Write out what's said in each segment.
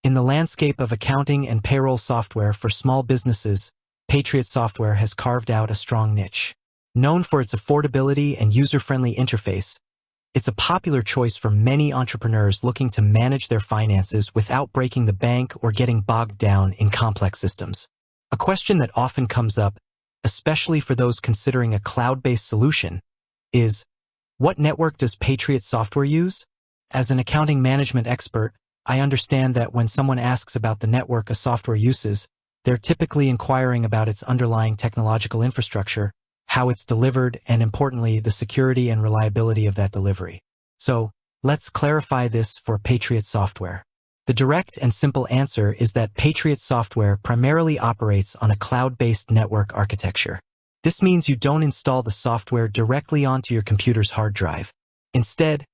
In the landscape of accounting and payroll software for small businesses, Patriot Software has carved out a strong niche. Known for its affordability and user-friendly interface, it's a popular choice for many entrepreneurs looking to manage their finances without breaking the bank or getting bogged down in complex systems. A question that often comes up, especially for those considering a cloud-based solution, is, what network does Patriot Software use? As an accounting management expert, I understand that when someone asks about the network a software uses, they're typically inquiring about its underlying technological infrastructure, how it's delivered, and importantly, the security and reliability of that delivery. So, let's clarify this for Patriot Software. The direct and simple answer is that Patriot Software primarily operates on a cloud-based network architecture. This means you don't install the software directly onto your computer's hard drive. Instead,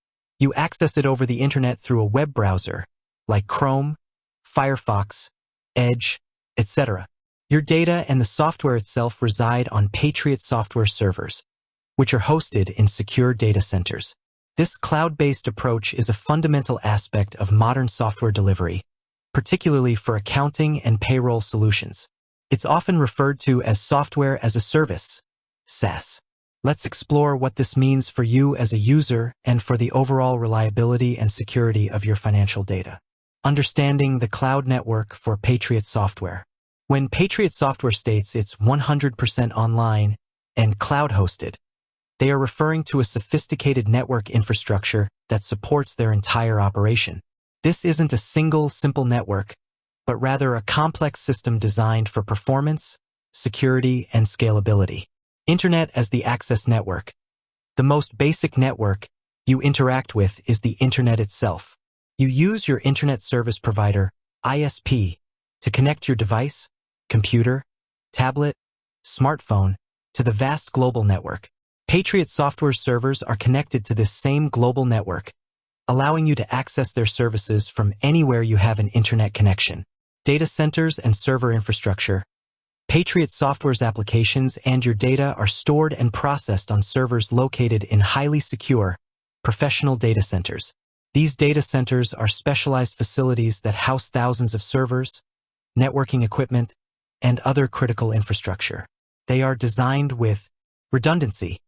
you access it over the internet through a web browser, like Chrome, Firefox, Edge, etc. Your data and the software itself reside on Patriot Software servers, which are hosted in secure data centers. This cloud-based approach is a fundamental aspect of modern software delivery, particularly for accounting and payroll solutions. It's often referred to as software as a service, SaaS. Let's explore what this means for you as a user and for the overall reliability and security of your financial data. Understanding the cloud network for Patriot Software. When Patriot Software states it's 100% online and cloud-hosted, they are referring to a sophisticated network infrastructure that supports their entire operation. This isn't a single, simple network, but rather a complex system designed for performance, security, and scalability. Internet as the access network. The most basic network you interact with is the Internet itself. You use your Internet Service Provider, ISP, to connect your device, computer, tablet, smartphone, to the vast global network. Patriot Software servers are connected to this same global network, allowing you to access their services from anywhere you have an internet connection. Data centers and server infrastructure. Patriot Software's applications and your data are stored and processed on servers located in highly secure, professional data centers. These data centers are specialized facilities that house thousands of servers, networking equipment, and other critical infrastructure. They are designed with redundancy,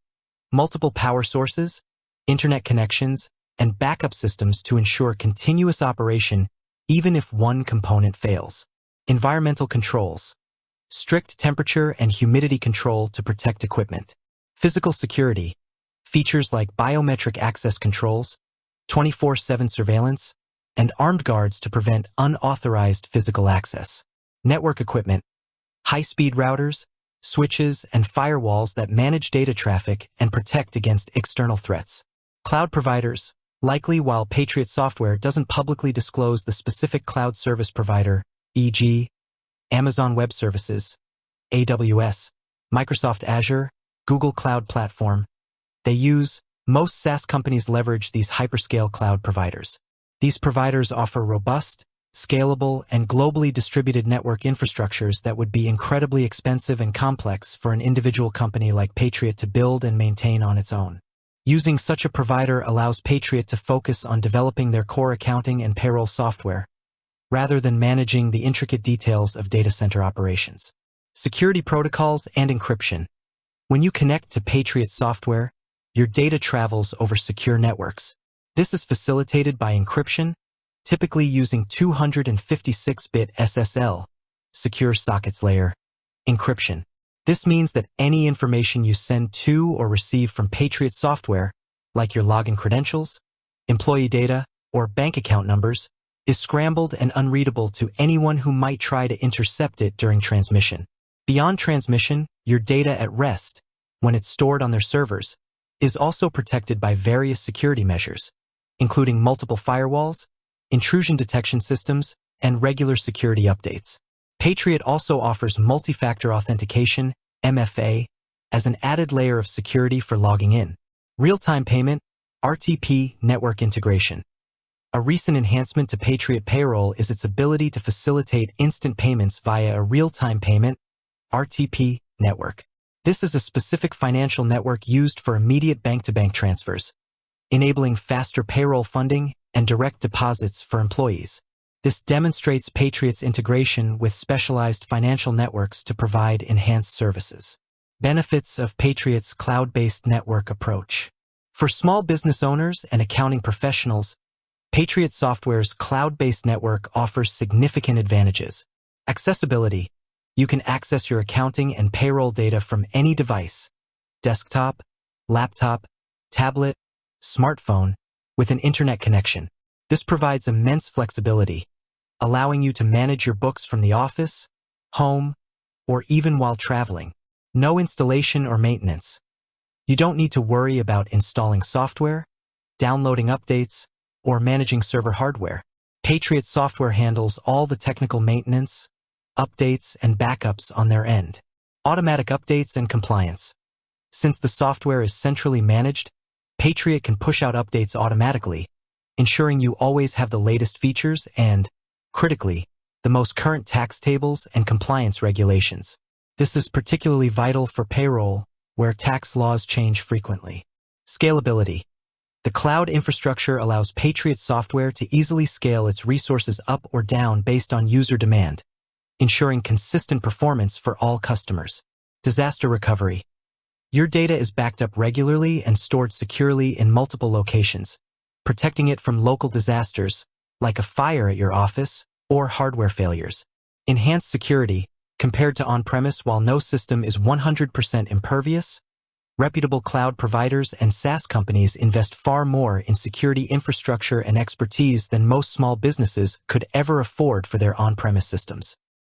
multiple power sources, internet connections, and backup systems to ensure continuous operation even if one component fails. Environmental controls. Strict temperature and humidity control to protect equipment. Physical security. Features like biometric access controls, 24/7 surveillance, and armed guards to prevent unauthorized physical access. Network equipment. High-speed routers, switches, and firewalls that manage data traffic and protect against external threats. Cloud providers. Likely, while Patriot Software doesn't publicly disclose the specific cloud service provider, e.g., Amazon Web Services, AWS, Microsoft Azure, Google Cloud Platform, most SaaS companies leverage these hyperscale cloud providers. These providers offer robust, scalable, and globally distributed network infrastructures that would be incredibly expensive and complex for an individual company like Patriot to build and maintain on its own. Using such a provider allows Patriot to focus on developing their core accounting and payroll software, rather than managing the intricate details of data center operations. Security protocols and encryption. When you connect to Patriot Software, your data travels over secure networks. This is facilitated by encryption, typically using 256-bit SSL, Secure Sockets Layer, encryption. This means that any information you send to or receive from Patriot Software, like your login credentials, employee data, or bank account numbers, is scrambled and unreadable to anyone who might try to intercept it during transmission. Beyond transmission, your data at rest, when it's stored on their servers, is also protected by various security measures, including multiple firewalls, intrusion detection systems, and regular security updates. Patriot also offers multi-factor authentication, MFA, as an added layer of security for logging in. Real-time payment, RTP network integration. A recent enhancement to Patriot Payroll is its ability to facilitate instant payments via a real-time payment, RTP, network. This is a specific financial network used for immediate bank-to-bank transfers, enabling faster payroll funding and direct deposits for employees. This demonstrates Patriot's integration with specialized financial networks to provide enhanced services. Benefits of Patriot's cloud-based network approach. For small business owners and accounting professionals, Patriot Software's cloud-based network offers significant advantages. Accessibility. You can access your accounting and payroll data from any device, desktop, laptop, tablet, smartphone, with an internet connection. This provides immense flexibility, allowing you to manage your books from the office, home, or even while traveling. No installation or maintenance. You don't need to worry about installing software, downloading updates, or managing server hardware. Patriot Software handles all the technical maintenance, updates, and backups on their end. Automatic updates and compliance. Since the software is centrally managed, Patriot can push out updates automatically, ensuring you always have the latest features and, critically, the most current tax tables and compliance regulations. This is particularly vital for payroll, where tax laws change frequently. Scalability. The cloud infrastructure allows Patriot Software to easily scale its resources up or down based on user demand, ensuring consistent performance for all customers. Disaster recovery. Your data is backed up regularly and stored securely in multiple locations, protecting it from local disasters, like a fire at your office or hardware failures. Enhanced security. Compared to on-premise, while no system is 100% impervious, reputable cloud providers and SaaS companies invest far more in security infrastructure and expertise than most small businesses could ever afford for their on-premise systems.